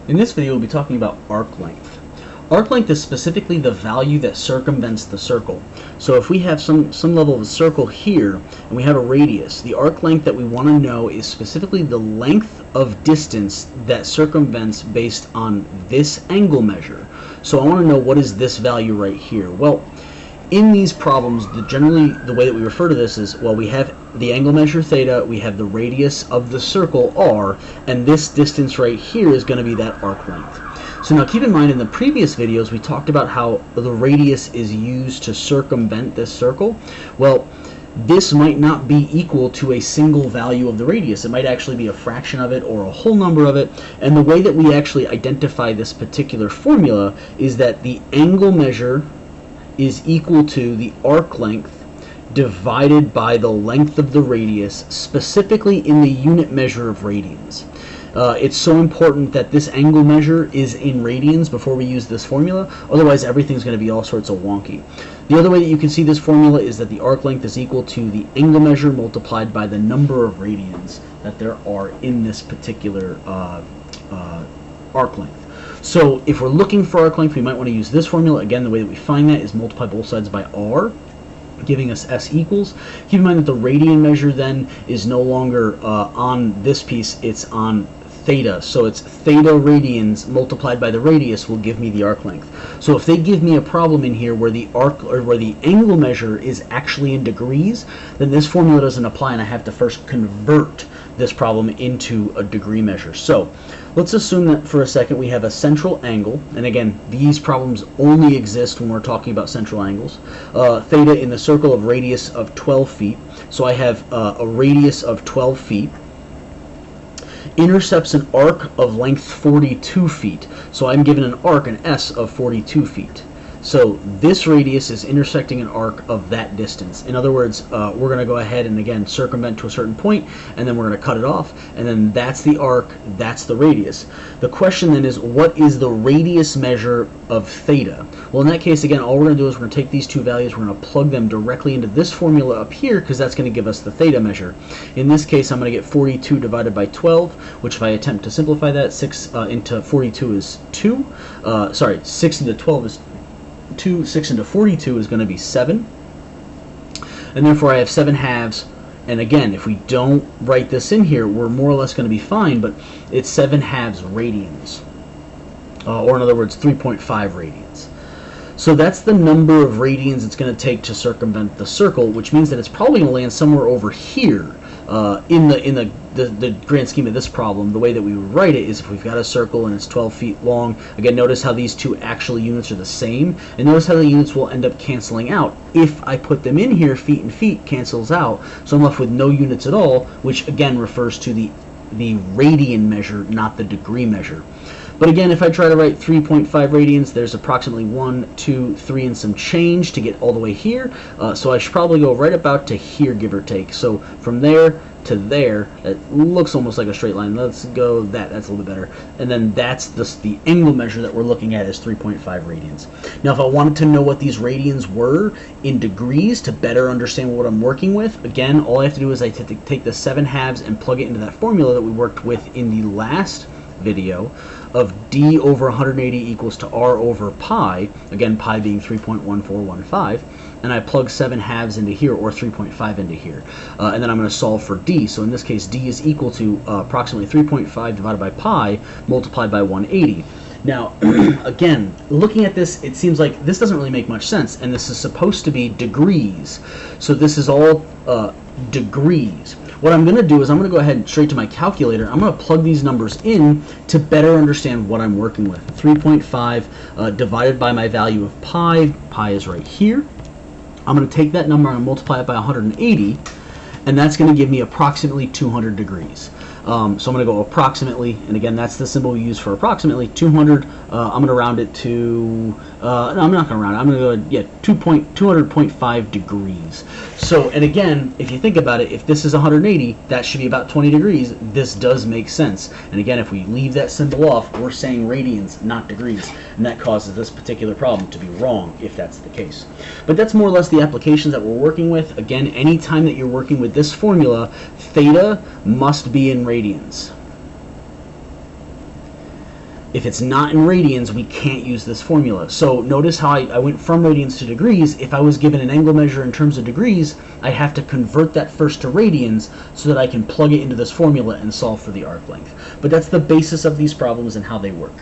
In this video, we'll be talking about arc length. Arc length is specifically the value that circumvents the circle. So if we have some level of a circle here, and we have a radius, the arc length that we want to know is specifically the length of distance that circumvents based on this angle measure. So I want to know what is this value right here. Well, in these problems, generally the way that we refer to this is, well, we have the angle measure theta, we have the radius of the circle r, and this distance right here is going to be that arc length. So now keep in mind, in the previous videos we talked about how the radius is used to circumvent this circle. Well, this might not be equal to a single value of the radius. It might actually be a fraction of it or a whole number of it. And the way that we actually identify this particular formula is that the angle measure is equal to the arc length divided by the length of the radius, specifically in the unit measure of radians. It's so important that this angle measure is in radians before we use this formula, otherwise everything's going to be all sorts of wonky. The other way that you can see this formula is that the arc length is equal to the angle measure multiplied by the number of radians that there are in this particular arc length. So if we're looking for arc length, we might want to use this formula. Again, the way that we find that is multiply both sides by r, giving us S equals. Keep in mind that the radian measure then is no longer on this piece, it's on theta. So it's theta radians multiplied by the radius will give me the arc length. So if they give me a problem in here where the arc or where the angle measure is actually in degrees, then this formula doesn't apply and I have to first convert this problem into a degree measure. So let's assume that for a second we have a central angle, and again, these problems only exist when we're talking about central angles. Theta in the circle of radius of 12 feet. So I have a radius of 12 feet. Intercepts an arc of length 42 feet. So I'm given an arc, an S, of 42 feet. So this radius is intersecting an arc of that distance. In other words, we're going to go ahead and again circumvent to a certain point, and then we're going to cut it off, and then that's the arc, that's the radius. The question then is, what is the radius measure of theta? Well, in that case, again, all we're going to do is we're going to take these two values, we're going to plug them directly into this formula up here, because that's going to give us the theta measure. In this case, I'm going to get 42 divided by 12, which if I attempt to simplify that, 6 into 42 is 2. 6 into 12 is 2, 6 into 42 is going to be 7, and therefore I have 7 halves. And again, if we don't write this in here, we're more or less going to be fine, but it's 7 halves radians, or in other words 3.5 radians. So that's the number of radians it's going to take to circumvent the circle, which means that it's probably going to land somewhere over here in the grand scheme of this problem. The way that we would write it is if we've got a circle and it's 12 feet long, again, notice how these two actual units are the same, and notice how the units will end up canceling out. If I put them in here, feet and feet cancels out, so I'm left with no units at all, which again refers to the radian measure, not the degree measure. But again, if I try to write 3.5 radians, there's approximately 1, 2, 3 and some change to get all the way here. So I should probably go right about to here, give or take. So from there to there, it looks almost like a straight line. Let's go that's a little bit better. And then that's the angle measure that we're looking at is 3.5 radians. Now, if I wanted to know what these radians were in degrees to better understand what I'm working with, again, all I have to do is I take the 7 halves and plug it into that formula that we worked with in the last video of d over 180 equals to r over pi, again pi being 3.1415, and I plug 7 halves into here, or 3.5 into here, and then I'm going to solve for d. So in this case, d is equal to approximately 3.5 divided by pi multiplied by 180. Now, again, looking at this, it seems like this doesn't really make much sense, and this is supposed to be degrees. So this is all degrees. What I'm going to do is I'm going to go ahead straight to my calculator. I'm going to plug these numbers in to better understand what I'm working with. 3.5 divided by my value of pi. Pi is right here. I'm going to take that number and multiply it by 180, and that's going to give me approximately 200 degrees. So I'm going to go approximately, and again, that's the symbol we use for approximately, 200. I'm going to round it to, no, I'm not going to round it. I'm going to go, yeah, 200.5 degrees. So, and again, if you think about it, if this is 180, that should be about 20 degrees. This does make sense. And again, if we leave that symbol off, we're saying radians, not degrees. And that causes this particular problem to be wrong, if that's the case. But that's more or less the applications that we're working with. Again, anytime that you're working with this formula, theta must be in radians. If it's not in radians, we can't use this formula. So notice how I went from radians to degrees. If I was given an angle measure in terms of degrees, I'd have to convert that first to radians so that I can plug it into this formula and solve for the arc length. But that's the basis of these problems and how they work.